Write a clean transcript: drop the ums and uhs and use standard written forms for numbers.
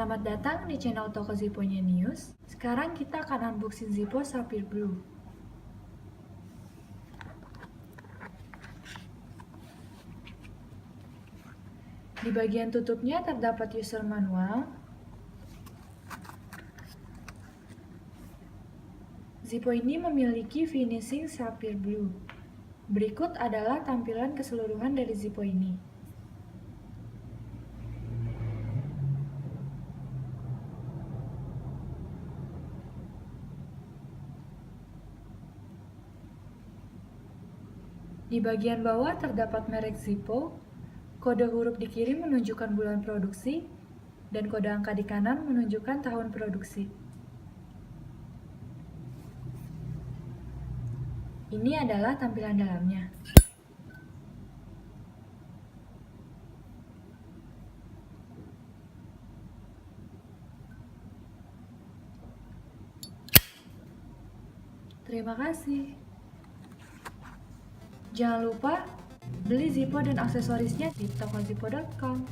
Selamat datang di channel Toko Zippo-nya News. Sekarang kita akan unboxing Zippo Sapphire Blue. Di bagian tutupnya terdapat user manual. Zippo ini memiliki finishing Sapphire Blue. Berikut adalah tampilan keseluruhan dari Zippo ini. Di bagian bawah terdapat merek Zippo, kode huruf di kiri menunjukkan bulan produksi, dan kode angka di kanan menunjukkan tahun produksi. Ini adalah tampilan dalamnya. Terima kasih. Jangan lupa beli Zippo dan aksesorisnya di tokozippo.com.